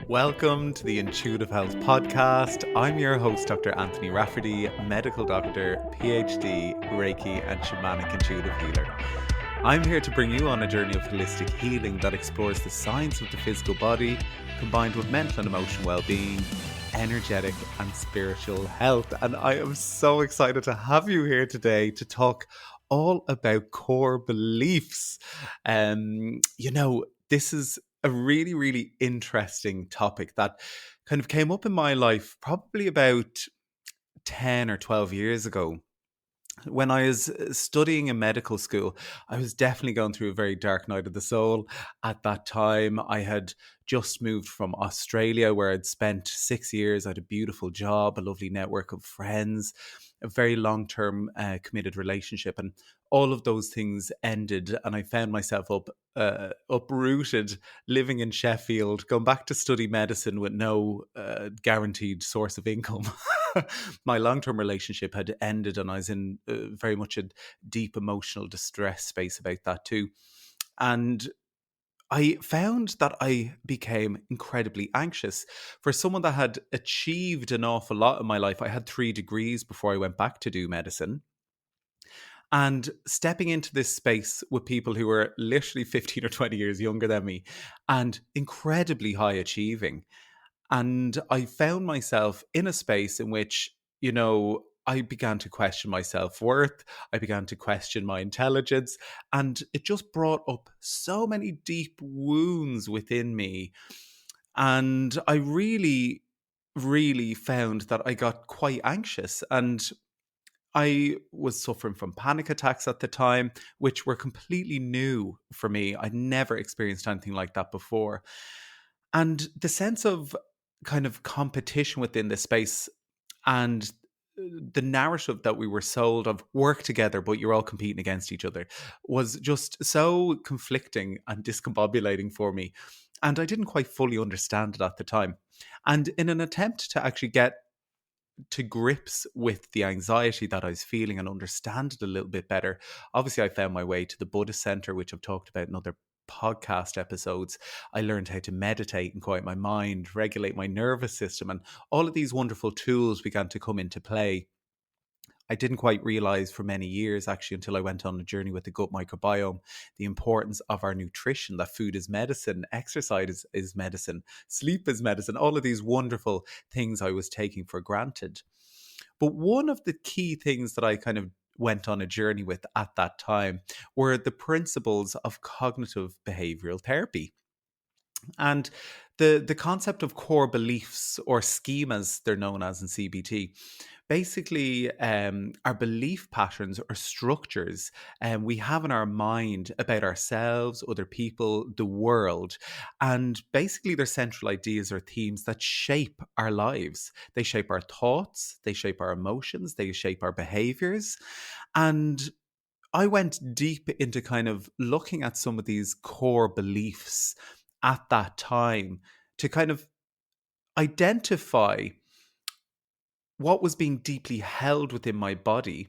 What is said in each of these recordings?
Welcome to the Intuitive Health Podcast. I'm your host, Dr. Anthony Rafferty, medical doctor, PhD, Reiki, and shamanic intuitive healer. I'm here to bring you on a journey of holistic healing that explores the science of the physical body combined with mental and emotional well-being, energetic and spiritual health. And I am so excited to have you here today to talk all about core beliefs. This is a really, really interesting topic that kind of came up in my life probably about 10 or 12 years ago. When I was studying in medical school, I was definitely going through a very dark night of the soul. At that time, I had just moved from Australia, where I'd spent 6 years. I had a beautiful job, a lovely network of friends, a very long term committed relationship. And all of those things ended. And I found myself uprooted, living in Sheffield, going back to study medicine with no guaranteed source of income. My long-term relationship had ended, and I was in very much a deep emotional distress space about that too. And I found that I became incredibly anxious. For someone that had achieved an awful lot in my life, I had 3 degrees before I went back to do medicine. And stepping into this space with people who were literally 15 or 20 years younger than me and incredibly high achieving. And I found myself in a space in which, I began to question my self worth. I began to question my intelligence. And it just brought up so many deep wounds within me. And I really, really found that I got quite anxious. And I was suffering from panic attacks at the time, which were completely new for me. I'd never experienced anything like that before. And the sense of kind of competition within this space and the narrative that we were sold of work together, but you're all competing against each other was just so conflicting and discombobulating for me. And I didn't quite fully understand it at the time. And in an attempt to actually get to grips with the anxiety that I was feeling and understand it a little bit better. Obviously, I found my way to the Buddhist Center, which I've talked about in other podcast episodes. I learned how to meditate and quiet my mind, regulate my nervous system, and all of these wonderful tools began to come into play. I didn't quite realize for many years, actually, until I went on a journey with the gut microbiome, the importance of our nutrition, that food is medicine, exercise is medicine, sleep is medicine, all of these wonderful things I was taking for granted. But one of the key things that I kind of went on a journey with at that time were the principles of cognitive behavioral therapy. And the concept of core beliefs, or schemas, they're known as in CBT, basically are belief patterns or structures we have in our mind about ourselves, other people, the world. And basically, they're central ideas or themes that shape our lives. They shape our thoughts, they shape our emotions, they shape our behaviors. And I went deep into kind of looking at some of these core beliefs at that time to kind of identify what was being deeply held within my body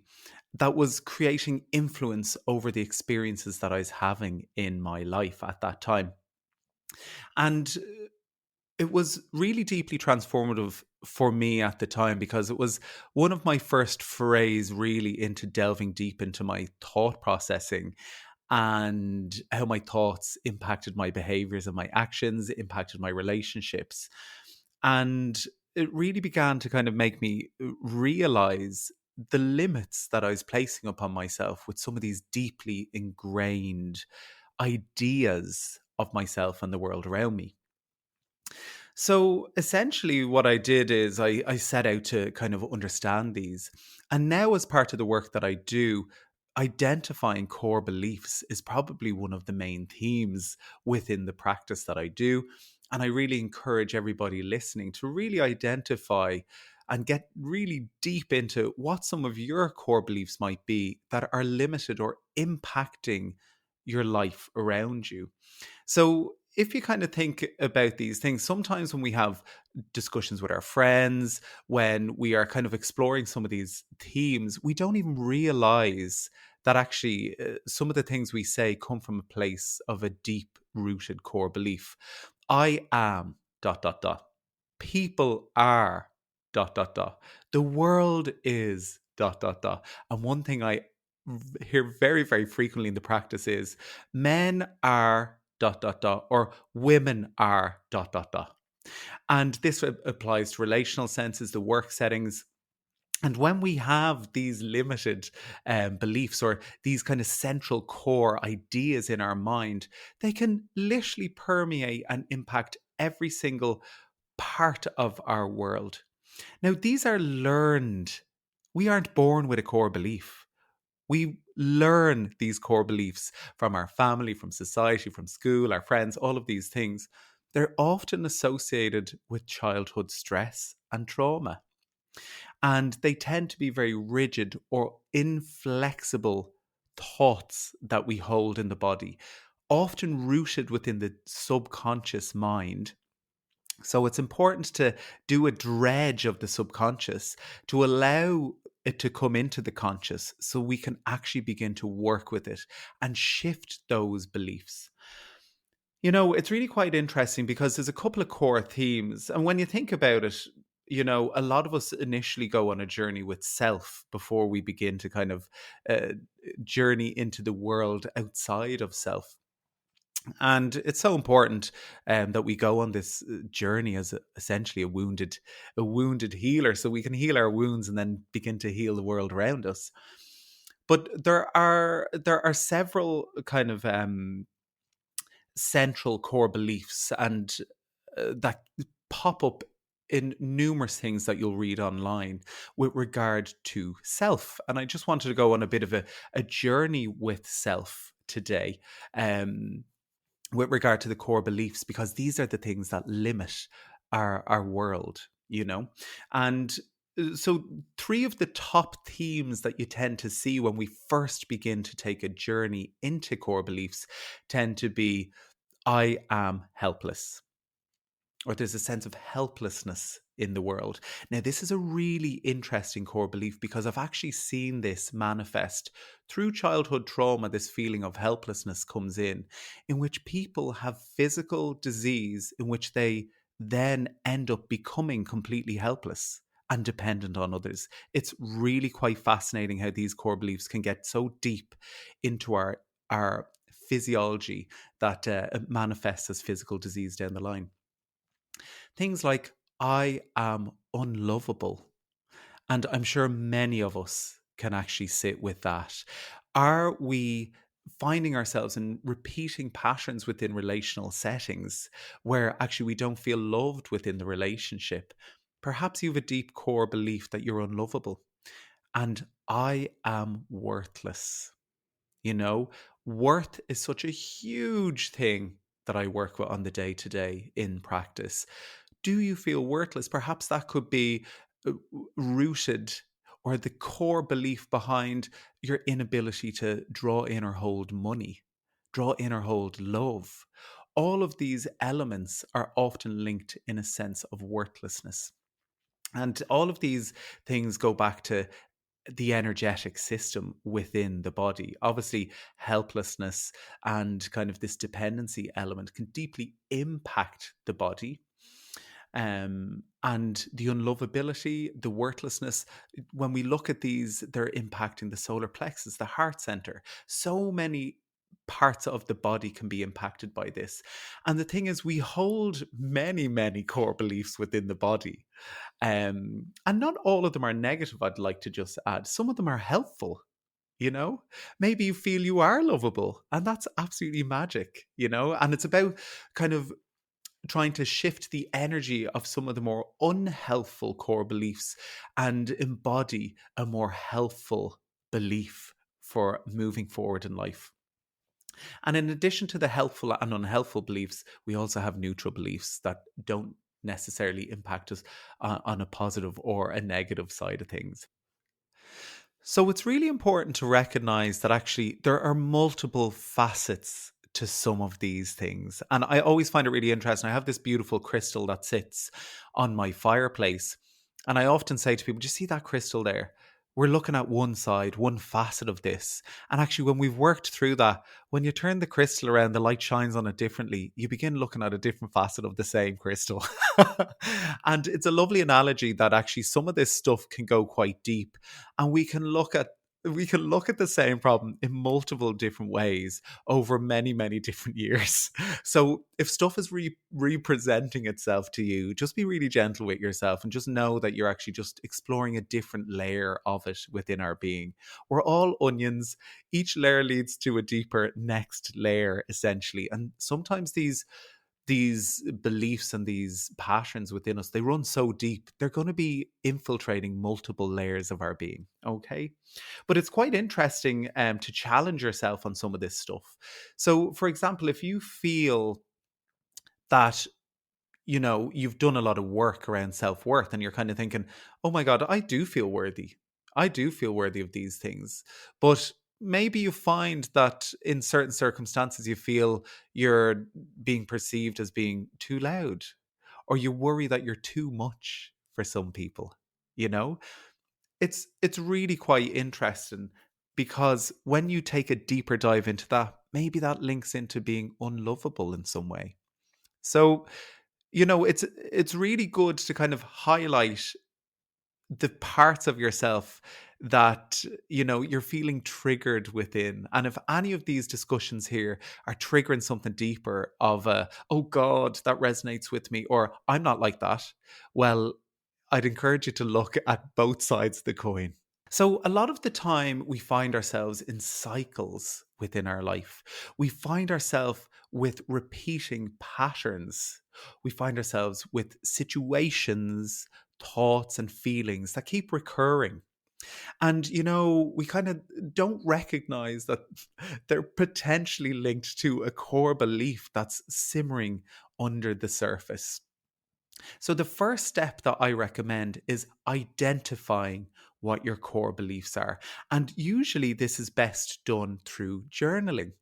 that was creating influence over the experiences that I was having in my life at that time. And it was really deeply transformative for me at the time, because it was one of my first forays really into delving deep into my thought processing and how my thoughts impacted my behaviors and my actions, impacted my relationships. And it really began to kind of make me realize the limits that I was placing upon myself with some of these deeply ingrained ideas of myself and the world around me. So essentially, what I did is I set out to kind of understand these. And now, as part of the work that I do, identifying core beliefs is probably one of the main themes within the practice that I do. And I really encourage everybody listening to really identify and get really deep into what some of your core beliefs might be that are limited or impacting your life around you. So, if you kind of think about these things, sometimes when we have discussions with our friends, when we are kind of exploring some of these themes, we don't even realize that actually some of the things we say come from a place of a deep rooted core belief. I am. dot dot dot. People are dot dot dot. The world is dot dot dot. And one thing I hear very, very frequently in the practice is men are dot dot dot or women are dot dot dot. And this applies to relational senses, the work settings. And when we have these limited beliefs or these kind of central core ideas in our mind, they can literally permeate and impact every single part of our world. Now, these are learned. We aren't born with a core belief. We learn these core beliefs from our family, from society, from school, our friends, all of these things. They're often associated with childhood stress and trauma. And they tend to be very rigid or inflexible thoughts that we hold in the body, often rooted within the subconscious mind. So it's important to do a dredge of the subconscious to allow it to come into the conscious so we can actually begin to work with it and shift those beliefs. It's really quite interesting because there's a couple of core themes. And when you think about it, a lot of us initially go on a journey with self before we begin to kind of uh, journey into the world outside of self. And it's so important that we go on this journey as essentially a wounded healer, so we can heal our wounds and then begin to heal the world around us. But there are several kind of central core beliefs and that pop up in numerous things that you'll read online with regard to self. And I just wanted to go on a bit of a journey with self today. With regard to the core beliefs, because these are the things that limit our world, And so, three of the top themes that you tend to see when we first begin to take a journey into core beliefs tend to be I am helpless, or there's a sense of helplessness in the world. Now, this is a really interesting core belief because I've actually seen this manifest through childhood trauma. This feeling of helplessness comes in which people have physical disease, in which they then end up becoming completely helpless and dependent on others. It's really quite fascinating how these core beliefs can get so deep into our physiology that it manifests as physical disease down the line. Things like, I am unlovable. And I'm sure many of us can actually sit with that. Are we finding ourselves in repeating patterns within relational settings where actually we don't feel loved within the relationship? Perhaps you have a deep core belief that you're unlovable and I am worthless. You know, worth is such a huge thing that I work with on the day to day in practice. Do you feel worthless? Perhaps that could be rooted or the core belief behind your inability to draw in or hold money, draw in or hold love. All of these elements are often linked in a sense of worthlessness. And all of these things go back to the energetic system within the body. Obviously, helplessness and kind of this dependency element can deeply impact the body. And the unlovability, the worthlessness, when we look at these, they're impacting the solar plexus, the heart center. So many parts of the body can be impacted by this. And the thing is, we hold many, many core beliefs within the body. And not all of them are negative, I'd like to just add. Some of them are helpful. Maybe you feel you are lovable, and that's absolutely magic, and it's about kind of trying to shift the energy of some of the more unhelpful core beliefs and embody a more helpful belief for moving forward in life. And in addition to the helpful and unhelpful beliefs, we also have neutral beliefs that don't necessarily impact us on a positive or a negative side of things. So it's really important to recognize that actually there are multiple facets to some of these things. And I always find it really interesting. I have this beautiful crystal that sits on my fireplace. And I often say to people, do you see that crystal there? we're looking at one side, one facet of this. And actually, when we've worked through that, when you turn the crystal around, the light shines on it differently. You begin looking at a different facet of the same crystal. And it's a lovely analogy that actually some of this stuff can go quite deep. And we can look at the same problem in multiple different ways over many, many different years. So if stuff is representing itself to you, just be really gentle with yourself and just know that you're actually just exploring a different layer of it within our being. We're all onions. Each layer leads to a deeper next layer, essentially. And sometimes these beliefs and these passions within us, they run so deep, they're going to be infiltrating multiple layers of our being. Okay. But it's quite interesting to challenge yourself on some of this stuff. So, for example, if you feel that you've done a lot of work around self-worth and you're kind of thinking, oh my god, I do feel worthy, I do feel worthy of these things, but maybe you find that in certain circumstances you feel you're being perceived as being too loud, or you worry that you're too much for some people. you know it's really quite interesting, because when you take a deeper dive into that, maybe that links into being unlovable in some way. So it's really good to kind of highlight the parts of yourself that you're feeling triggered within. And if any of these discussions here are triggering something deeper of a, oh god, that resonates with me, or I'm not like that, well, I'd encourage you to look at both sides of the coin. So, a lot of the time, we find ourselves in cycles within our life. We find ourselves with repeating patterns. We find ourselves with situations, thoughts, and feelings that keep recurring. And, we kind of don't recognize that they're potentially linked to a core belief that's simmering under the surface. So, the first step that I recommend is identifying what your core beliefs are. And usually, this is best done through journaling.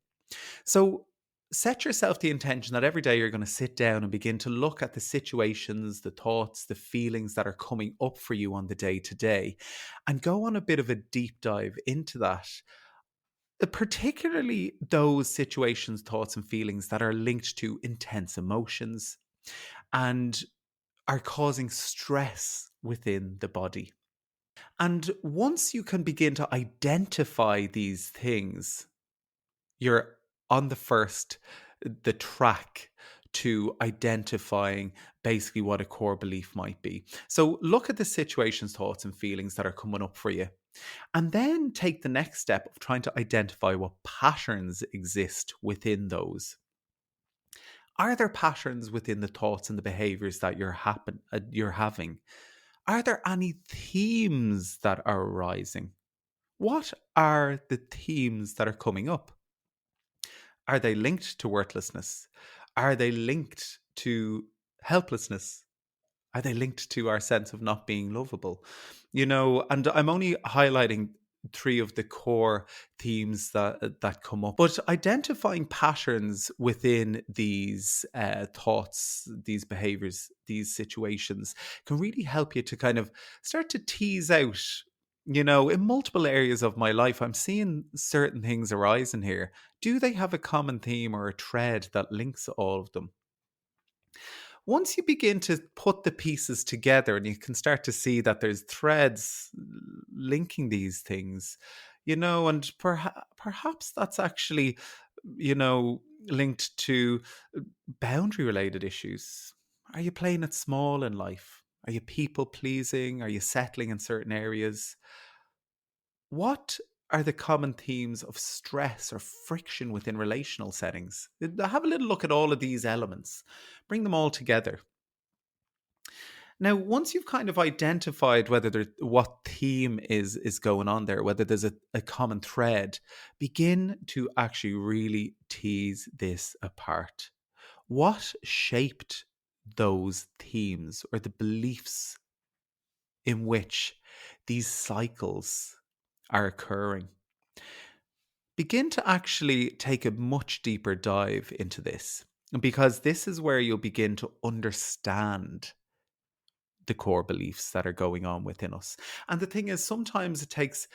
So, set yourself the intention that every day you're going to sit down and begin to look at the situations, the thoughts, the feelings that are coming up for you on the day to day, and go on a bit of a deep dive into that. Particularly those situations, thoughts, and feelings that are linked to intense emotions and are causing stress within the body. And once you can begin to identify these things, you're on the track to identifying basically what a core belief might be. So look at the situations, thoughts, and feelings that are coming up for you. And then take the next step of trying to identify what patterns exist within those. Are there patterns within the thoughts and the behaviors that you're having? Are there any themes that are arising? What are the themes that are coming up? Are they linked to worthlessness? Are they linked to helplessness? Are they linked to our sense of not being lovable? And I'm only highlighting three of the core themes that come up. But identifying patterns within these thoughts, these behaviors, these situations can really help you to kind of start to tease out. In multiple areas of my life, I'm seeing certain things arising here. Do they have a common theme or a thread that links all of them? Once you begin to put the pieces together and you can start to see that there's threads linking these things, and perhaps that's actually, linked to boundary related issues. Are you playing it small in life? Are you people pleasing? Are you settling in certain areas? What are the common themes of stress or friction within relational settings? Have a little look at all of these elements, bring them all together. Now, once you've kind of identified what theme is going on there, whether there's a common thread, begin to actually really tease this apart. What shaped those themes or the beliefs in which these cycles are occurring? Begin to actually take a much deeper dive into this, because this is where you'll begin to understand the core beliefs that are going on within us. And the thing is, sometimes it takes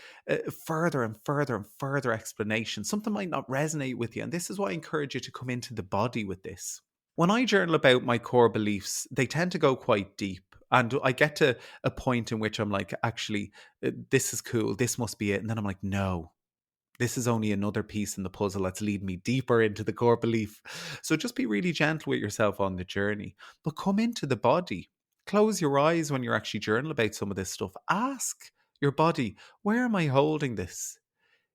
further and further and further explanation. Something might not resonate with you. And this is why I encourage you to come into the body with this. When I journal about my core beliefs, they tend to go quite deep. And I get to a point in which I'm like, actually, this is cool. This must be it. And then I'm like, no, this is only another piece in the puzzle that's leading me deeper into the core belief. So just be really gentle with yourself on the journey, but come into the body. Close your eyes when you're actually journaling about some of this stuff. Ask your body, where am I holding this?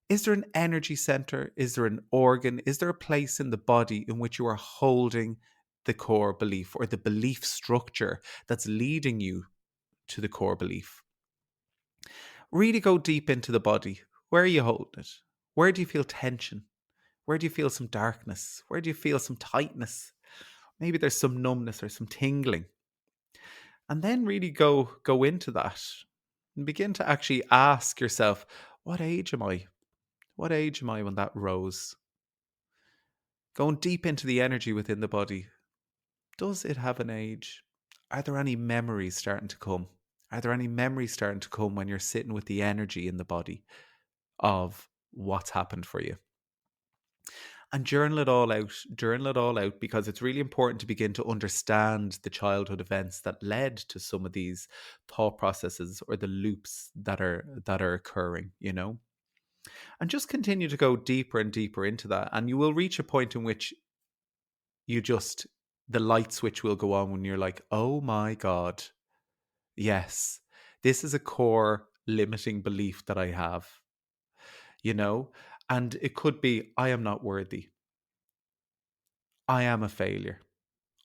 Is there an energy center? Is there an organ? Is there a place in the body in which you are holding the core belief or the belief structure that's leading you to the core belief? Really go deep into the body. Where are you holding it? Where do you feel tension? Where do you feel some darkness? Where do you feel some tightness? Maybe there's some numbness or some tingling. And then really go into that and begin to actually ask yourself, what age am I? What age am I when that rose? Going deep into the energy within the body. Does it have an age? Are there any memories starting to come? Are there any memories starting to come when you're sitting with the energy in the body of what's happened for you? And journal it all out. Journal it all out, because it's really important to begin to understand the childhood events that led to some of these thought processes or the loops that are occurring, and just continue to go deeper and deeper into that. And you will reach a point in which you just, the light switch will go on when you're like, oh my God, yes, this is a core limiting belief that I have, you know? And it could be, I am not worthy. I am a failure.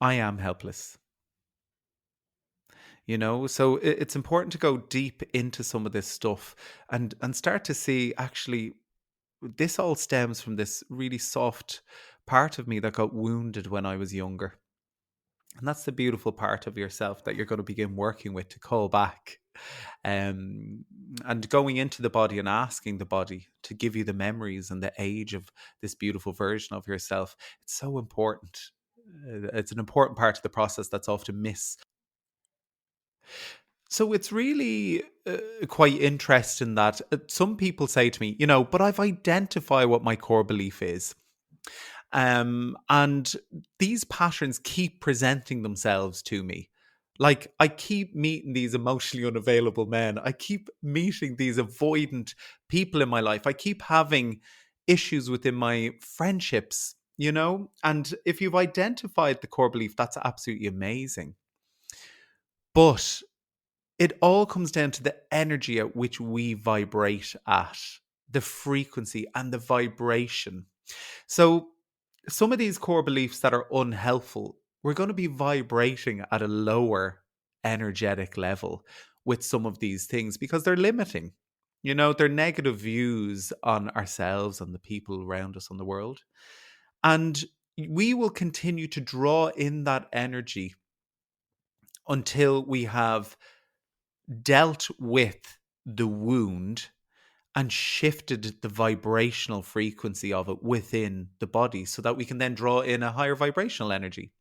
I am helpless. So it's important to go deep into some of this stuff and start to see, actually, this all stems from this really soft part of me that got wounded when I was younger. And that's the beautiful part of yourself that you're going to begin working with to call back. um, and going into the body and asking the body to give you the memories and the age of this beautiful version of yourself. It's so important. It's an important part of the process that's often missed. So it's really quite interesting that some people say to me, but I've identified what my core belief is. And these patterns keep presenting themselves to me. Like, I keep meeting these emotionally unavailable men. I keep meeting these avoidant people in my life. I keep having issues within my friendships, And if you've identified the core belief, that's absolutely amazing. But it all comes down to the energy at which we vibrate at, the frequency and the vibration. So some of these core beliefs that are unhelpful, we're going to be vibrating at a lower energetic level with some of these things because they're limiting. They're negative views on ourselves, on the people around us, on the world. And we will continue to draw in that energy until we have dealt with the wound and shifted the vibrational frequency of it within the body so that we can then draw in a higher vibrational energy.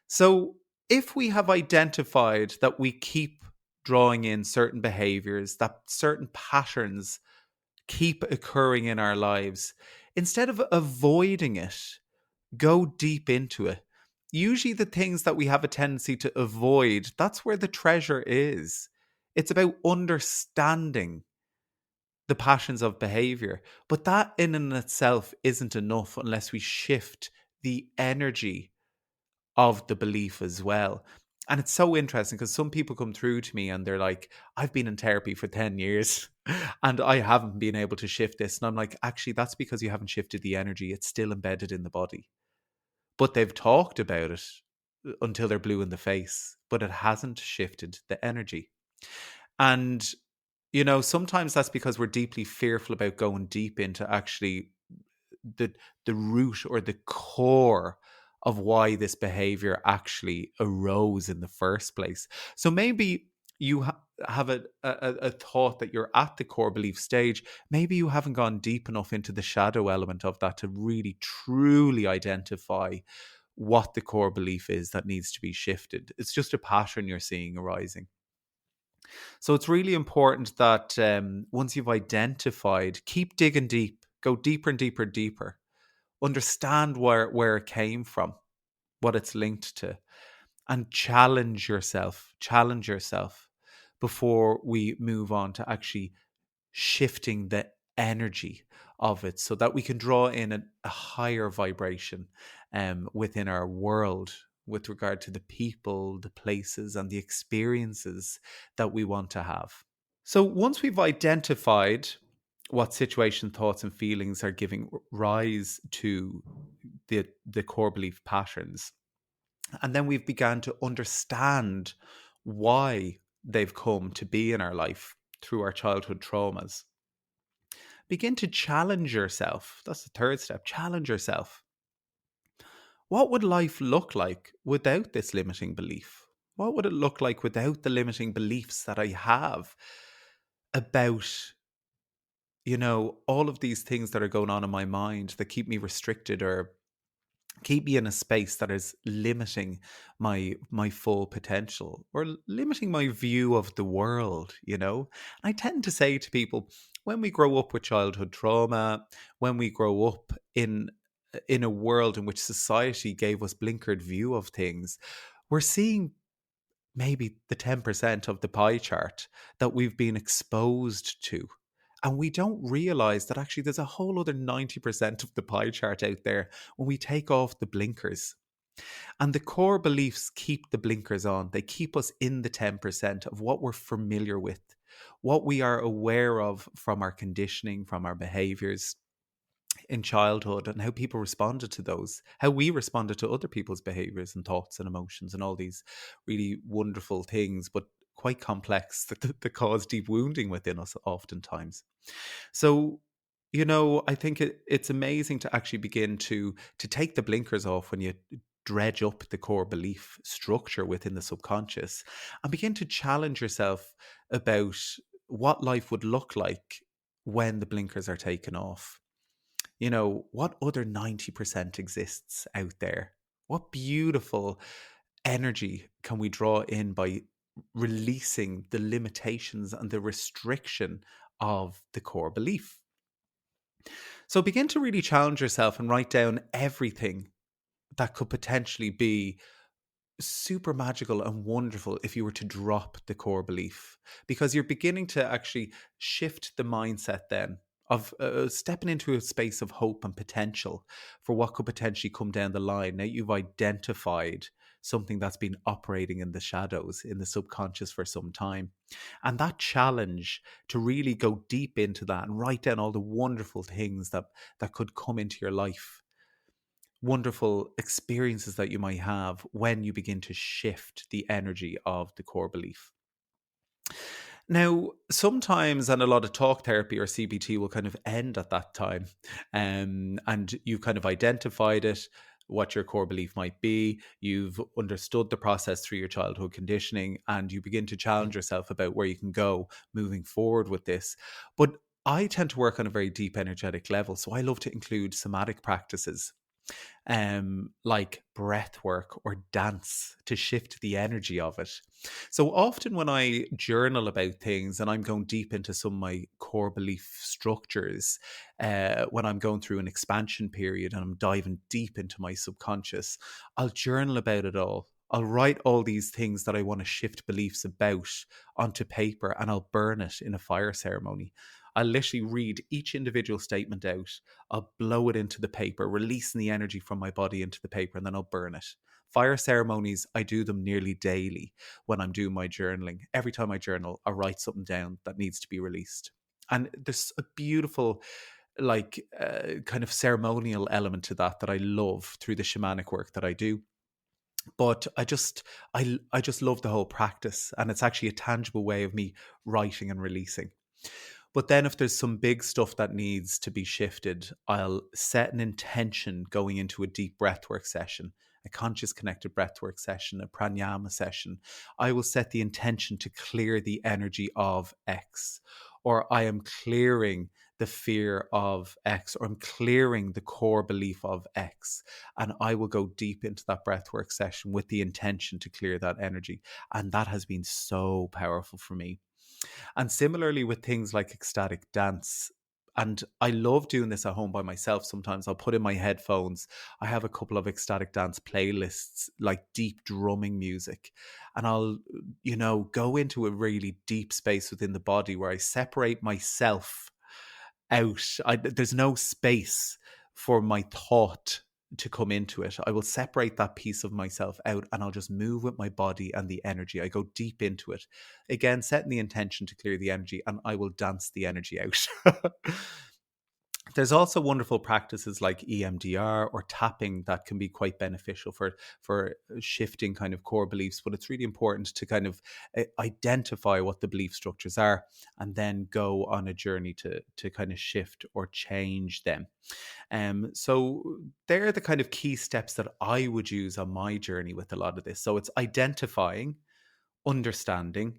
So if we have identified that we keep drawing in certain behaviors, that certain patterns keep occurring in our lives, instead of avoiding it, go deep into it. Usually the things that we have a tendency to avoid, that's where the treasure is. It's about understanding the passions of behavior. But that in and itself isn't enough unless we shift the energy of the belief as well. And it's so interesting because some people come through to me and they're like, I've been in therapy for 10 years and I haven't been able to shift this. And I'm like, actually, that's because you haven't shifted the energy. It's still embedded in the body. But they've talked about it until they're blue in the face, but it hasn't shifted the energy. And sometimes that's because we're deeply fearful about going deep into actually the root or the core of why this behavior actually arose in the first place. So maybe you have a thought that you're at the core belief stage. Maybe you haven't gone deep enough into the shadow element of that to really truly identify what the core belief is that needs to be shifted. It's just a pattern you're seeing arising. So it's really important that once you've identified, keep digging deep, go deeper and deeper and deeper, understand where it came from, what it's linked to, and challenge yourself before we move on to actually shifting the energy of it so that we can draw in a higher vibration within our world with regard to the people, the places, and the experiences that we want to have. So once we've identified what situation, thoughts, and feelings are giving rise to the core belief patterns, and then we've begun to understand why they've come to be in our life through our childhood traumas, begin to challenge yourself. That's the third step. Challenge yourself. What would life look like without this limiting belief? What would it look like without the limiting beliefs that I have about, all of these things that are going on in my mind that keep me restricted or keep me in a space that is limiting my full potential or limiting my view of the world. I tend to say to people, when we grow up with childhood trauma, when we grow up in a world in which society gave us blinkered view of things, we're seeing maybe the 10% of the pie chart that we've been exposed to. And we don't realize that actually there's a whole other 90% of the pie chart out there when we take off the blinkers. And the core beliefs keep the blinkers on. They keep us in the 10% of what we're familiar with, what we are aware of from our conditioning, from our behaviors in childhood, and how people responded to those, how we responded to other people's behaviors and thoughts and emotions and all these really wonderful things, but quite complex that cause deep wounding within us oftentimes. So, I think it's amazing to actually begin to take the blinkers off when you dredge up the core belief structure within the subconscious and begin to challenge yourself about what life would look like when the blinkers are taken off. What other 90% exists out there? What beautiful energy can we draw in by releasing the limitations and the restriction of the core belief? So begin to really challenge yourself and write down everything that could potentially be super magical and wonderful if you were to drop the core belief, because you're beginning to actually shift the mindset then of stepping into a space of hope and potential for what could potentially come down the line. Now you've identified something that's been operating in the shadows, in the subconscious for some time. And that challenge to really go deep into that and write down all the wonderful things that could come into your life, wonderful experiences that you might have when you begin to shift the energy of the core belief. Now, sometimes, and a lot of talk therapy or CBT will kind of end at that time. And you've kind of identified it, what your core belief might be. You've understood the process through your childhood conditioning, and you begin to challenge yourself about where you can go moving forward with this. But I tend to work on a very deep energetic level. So I love to include somatic practices, like breath work or dance to shift the energy of it. So often when I journal about things and I'm going deep into some of my core belief structures, when I'm going through an expansion period and I'm diving deep into my subconscious, I'll journal about it all. I'll write all these things that I want to shift beliefs about onto paper, and I'll burn it in a fire ceremony. I'll literally read each individual statement out. I'll blow it into the paper, releasing the energy from my body into the paper, and then I'll burn it. Fire ceremonies, I do them nearly daily when I'm doing my journaling. Every time I journal, I write something down that needs to be released. And there's a beautiful, kind of ceremonial element to that I love through the shamanic work that I do. But I just love the whole practice, and it's actually a tangible way of me writing and releasing. But then if there's some big stuff that needs to be shifted, I'll set an intention going into a deep breathwork session, a conscious connected breathwork session, a pranayama session. I will set the intention to clear the energy of X, or I am clearing the fear of X, or I'm clearing the core belief of X. And I will go deep into that breathwork session with the intention to clear that energy. And that has been so powerful for me. And similarly with things like ecstatic dance. And I love doing this at home by myself. Sometimes I'll put in my headphones. I have a couple of ecstatic dance playlists, like deep drumming music. And I'll, go into a really deep space within the body where I separate myself out. There's no space for my thought to come into it. I will separate that piece of myself out and I'll just move with my body and the energy. I go deep into it. Again, setting the intention to clear the energy, and I will dance the energy out. There's also wonderful practices like EMDR or tapping that can be quite beneficial for shifting kind of core beliefs. But it's really important to kind of identify what the belief structures are, and then go on a journey to kind of shift or change them. So they're the kind of key steps that I would use on my journey with a lot of this. So it's identifying, understanding,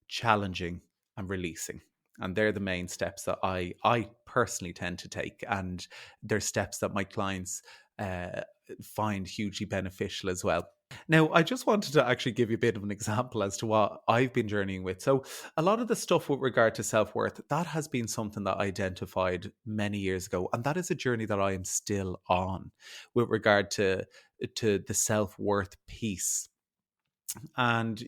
challenging, and releasing. And they're the main steps that I personally tend to take. And they're steps that my clients uh, find hugely beneficial as well. Now, I just wanted to actually give you a bit of an example as to what I've been journeying with. So, a lot of the stuff with regard to self worth, that has been something that I identified many years ago. And that is a journey that I am still on with regard to the self worth piece. And,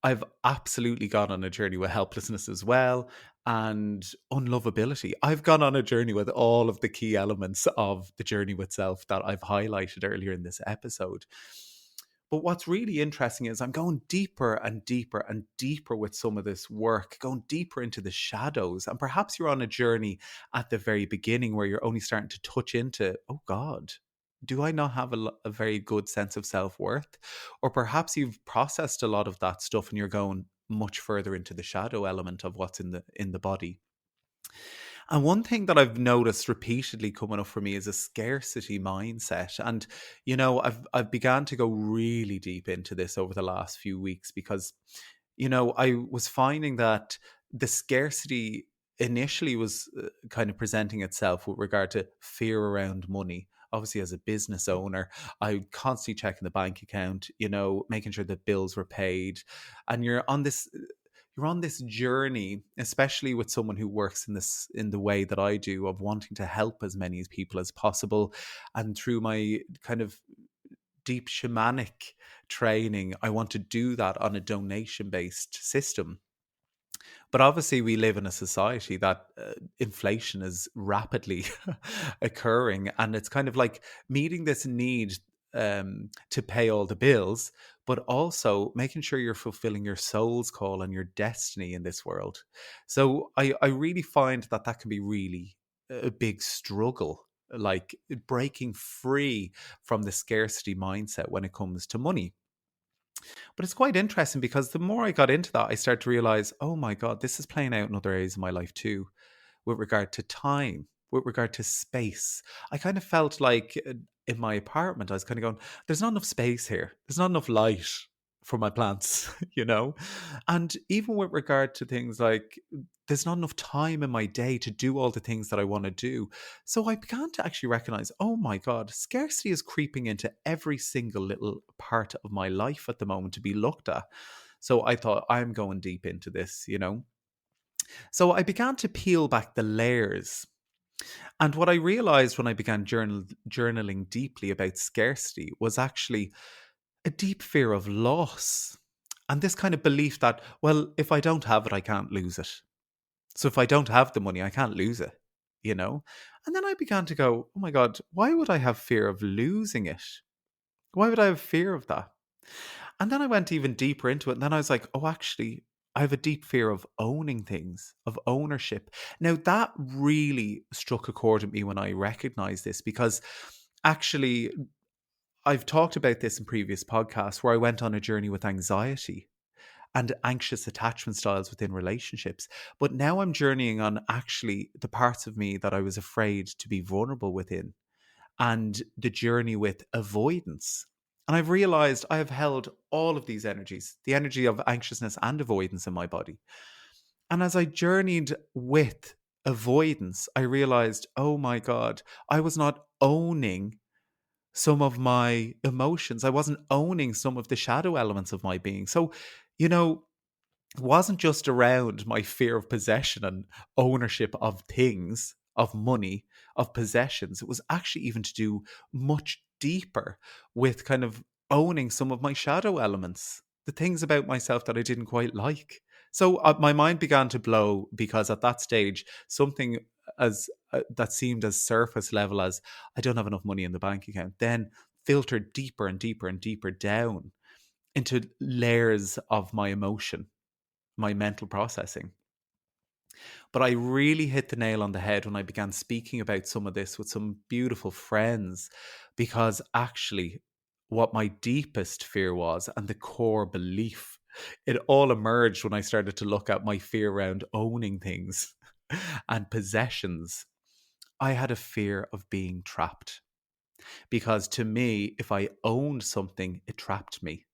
I've absolutely gone on a journey with helplessness as well, and unlovability. I've gone on a journey with all of the key elements of the journey with self that I've highlighted earlier in this episode. But what's really interesting is I'm going deeper and deeper and deeper with some of this work, going deeper into the shadows. And perhaps you're on a journey at the very beginning where you're only starting to touch into, oh God, do I not have a very good sense of self worth? Or perhaps you've processed a lot of that stuff and you're going much further into the shadow element of what's in the body. And one thing that I've noticed repeatedly coming up for me is a scarcity mindset. And, I've began to go really deep into this over the last few weeks because, I was finding that the scarcity initially was kind of presenting itself with regard to fear around money. Obviously, as a business owner, I constantly checking the bank account, making sure that bills were paid. And you're on this journey, especially with someone who works in the way that I do, of wanting to help as many people as possible. And through my kind of deep shamanic training, I want to do that on a donation based system. But obviously, we live in a society that inflation is rapidly occurring, and it's kind of like meeting this need to pay all the bills, but also making sure you're fulfilling your soul's call and your destiny in this world. So I really find that can be really a big struggle, like breaking free from the scarcity mindset when it comes to money. But it's quite interesting because the more I got into that, I started to realize, oh my God, this is playing out in other areas of my life too, with regard to time, with regard to space. I kind of felt like in my apartment, I was kind of going, there's not enough space here. There's not enough light for my plants, you know? And even with regard to things like, there's not enough time in my day to do all the things that I want to do. So I began to actually recognize, oh my God, scarcity is creeping into every single little part of my life at the moment to be looked at. So I thought, I'm going deep into this. So I began to peel back the layers. And what I realized when I began journaling deeply about scarcity was actually a deep fear of loss. And this kind of belief that, well, if I don't have it, I can't lose it. So if I don't have the money, I can't lose it. And then I began to go, oh my God, why would I have fear of losing it? Why would I have fear of that? And then I went even deeper into it. And then I was like, oh, actually, I have a deep fear of owning things, of ownership. Now, that really struck a chord with me when I recognized this, because actually, I've talked about this in previous podcasts where I went on a journey with anxiety and anxious attachment styles within relationships. But now I'm journeying on actually the parts of me that I was afraid to be vulnerable within, and the journey with avoidance. And I've realized I have held all of these energies, the energy of anxiousness and avoidance in my body. And as I journeyed with avoidance, I realized, oh my God, I was not owning some of my emotions. I wasn't owning some of the shadow elements of my being. So, you know, it wasn't just around my fear of possession and ownership of things, of money, of possessions. It was actually even to do much deeper with kind of owning some of my shadow elements, the things about myself that I didn't quite like. So my mind began to blow because at that stage, something as that seemed as surface level as I don't have enough money in the bank account, then filtered deeper and deeper and deeper down into layers of my emotion, my mental processing. But I really hit the nail on the head when I began speaking about some of this with some beautiful friends, because actually, what my deepest fear was and the core belief, it all emerged when I started to look at my fear around owning things and possessions. I had a fear of being trapped because to me, if I owned something, it trapped me.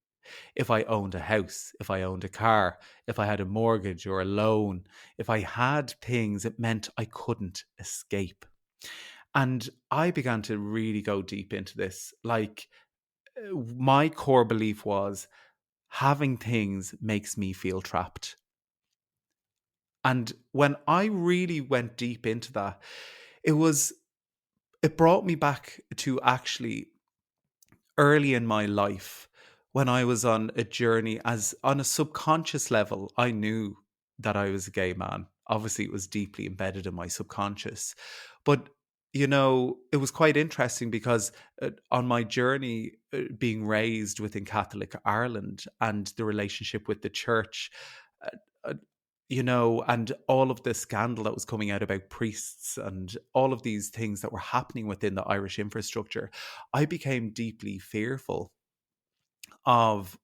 If I owned a house, if I owned a car, if I had a mortgage or a loan, if I had things, it meant I couldn't escape. And I began to really go deep into this. Like, my core belief was having things makes me feel trapped. And when I really went deep into that, it was, it brought me back to actually early in my life when I was on a journey, as on a subconscious level, I knew that I was a gay man. Obviously, it was deeply embedded in my subconscious. But, it was quite interesting because on my journey, being raised within Catholic Ireland and the relationship with the church, uh, uh, and all of the scandal that was coming out about priests and all of these things that were happening within the Irish infrastructure, I became deeply fearful of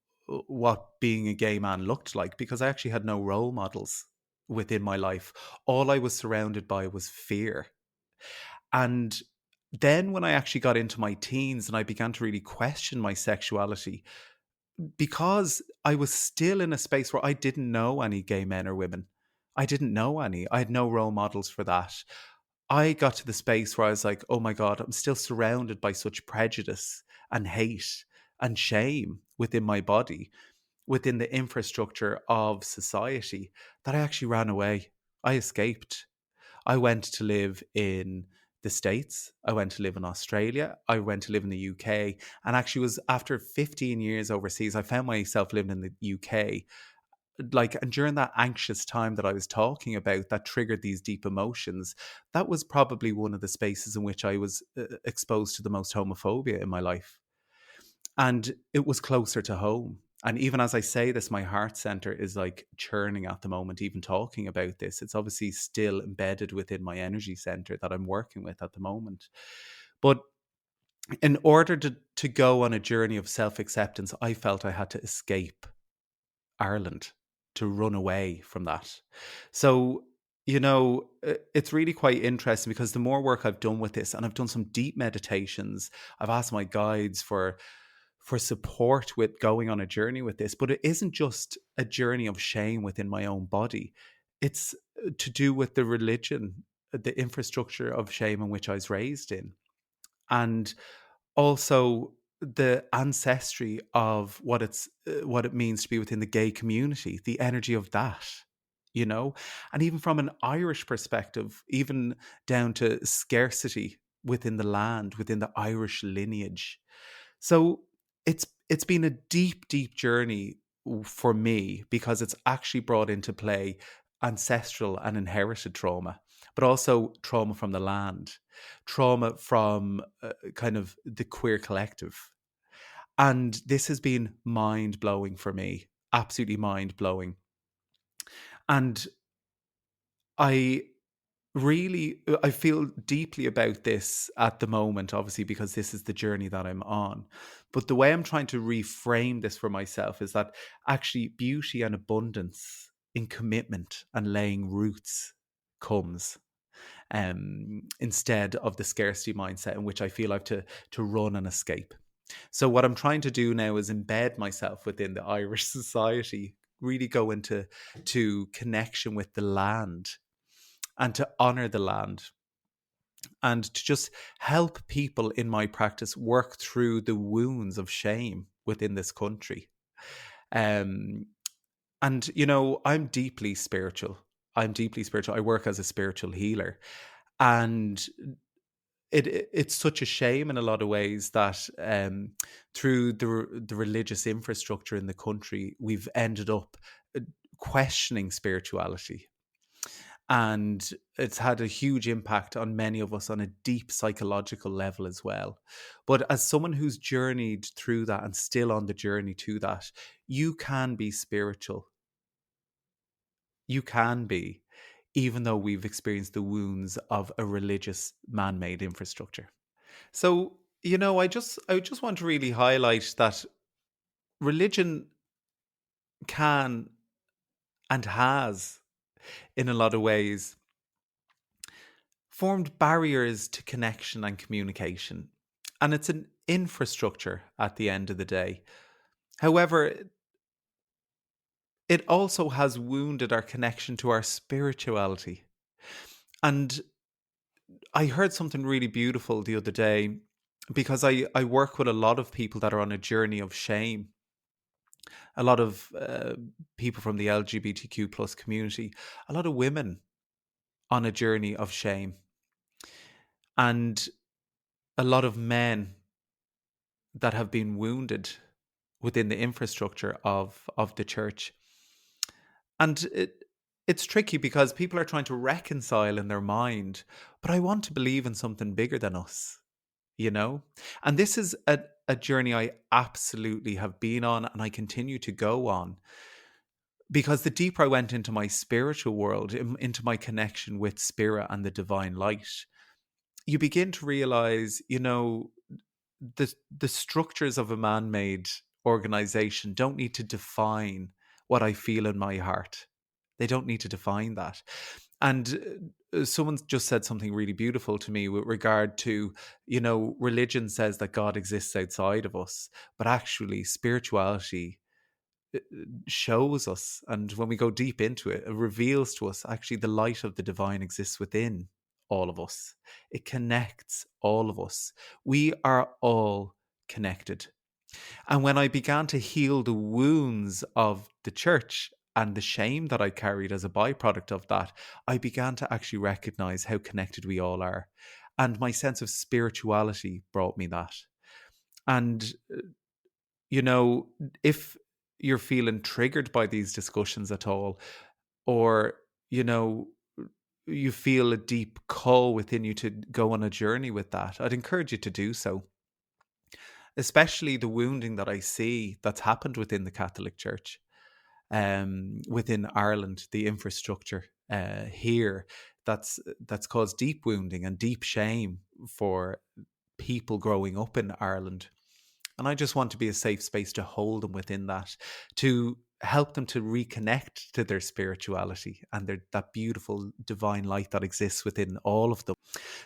what being a gay man looked like because I actually had no role models within my life. All I was surrounded by was fear. And then when I actually got into my teens and I began to really question my sexuality, because I was still in a space where I didn't know any gay men or women. I didn't know any. I had no role models for that. I got to the space where I was like, oh my God, I'm still surrounded by such prejudice and hate and shame within my body, within the infrastructure of society, that I actually ran away. I escaped. I went to live in the States. I went to live in Australia. I went to live in the UK. And actually was after 15 years overseas, I found myself living in the UK. Like, and during that anxious time that I was talking about that triggered these deep emotions, that was probably one of the spaces in which I was exposed to the most homophobia in my life. And it was closer to home. And even as I say this, my heart center is like churning at the moment, even talking about this. It's obviously still embedded within my energy center that I'm working with at the moment. But in order to go on a journey of self acceptance, I felt I had to escape Ireland, to run away from that. So, it's really quite interesting because the more work I've done with this, and I've done some deep meditations, I've asked my guides for support with going on a journey with this, but it isn't just a journey of shame within my own body. It's to do with the religion, the infrastructure of shame in which I was raised in. And also the ancestry of what it means to be within the gay community, the energy of that, and even from an Irish perspective, even down to scarcity within the land, within the Irish lineage. So it's been a deep, deep journey for me because it's actually brought into play ancestral and inherited trauma, but also trauma from the land, trauma from kind of the queer collective. And this has been mind blowing for me, absolutely mind blowing. And I I feel deeply about this at the moment, obviously, because this is the journey that I'm on. But the way I'm trying to reframe this for myself is that actually beauty and abundance in commitment and laying roots comes, instead of the scarcity mindset in which I feel I have to run and escape. So what I'm trying to do now is embed myself within the Irish society, really go into to connection with the land, and to honor the land, and to just help people in my practice work through the wounds of shame within this country. Um, and, I'm deeply spiritual. I'm deeply spiritual. I work as a spiritual healer. And it's such a shame in a lot of ways that through the religious infrastructure in the country, we've ended up questioning spirituality. And it's had a huge impact on many of us on a deep psychological level as well. But as someone who's journeyed through that and still on the journey to that, you can be spiritual. You can be, even though we've experienced the wounds of a religious man made infrastructure. So, I just want to really highlight that religion can and has, in a lot of ways, formed barriers to connection and communication. And it's an infrastructure at the end of the day. However, it also has wounded our connection to our spirituality. And I heard something really beautiful the other day, because I work with a lot of people that are on a journey of shame, a lot of people from the LGBTQ plus community, a lot of women on a journey of shame, and a lot of men that have been wounded within the infrastructure of the church. And it's tricky because people are trying to reconcile in their mind, but I want to believe in something bigger than us, you know? And this is a journey I absolutely have been on, and I continue to go on, because the deeper I went into my spiritual world, into my connection with spirit and the divine light, you begin to realize, the structures of a man-made organization don't need to define what I feel in my heart. They don't need to define that. And someone just said something really beautiful to me with regard to, religion says that God exists outside of us, but actually spirituality shows us, and when we go deep into it, it reveals to us actually the light of the divine exists within all of us. It connects all of us. We are all connected. And when I began to heal the wounds of the church and the shame that I carried as a byproduct of that, I began to actually recognize how connected we all are. And my sense of spirituality brought me that. And you know, if you're feeling triggered by these discussions at all, or, you know, you feel a deep call within you to go on a journey with that, I'd encourage you to do so. Especially the wounding that I see that's happened within the Catholic Church, within Ireland, the infrastructure here, that's caused deep wounding and deep shame for people growing up in Ireland. And I just want to be a safe space to hold them within that, to help them to reconnect to their spirituality and that beautiful divine light that exists within all of them.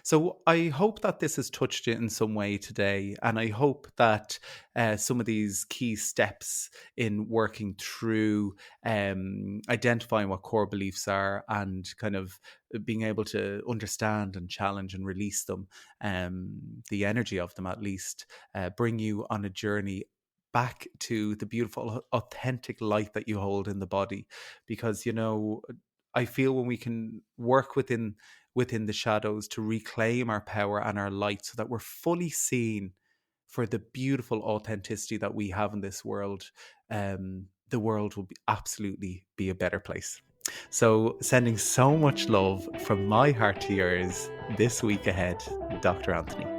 So I hope that this has touched you in some way today. And I hope that some of these key steps in working through identifying what core beliefs are and kind of being able to understand and challenge and release them, the energy of them at least, bring you on a journey back to the beautiful authentic light that you hold in the body. Because I feel when we can work within the shadows to reclaim our power and our light, so that we're fully seen for the beautiful authenticity that we have in this world, the world will absolutely be a better place. So sending so much love from my heart to yours this week ahead, Dr. Anthony.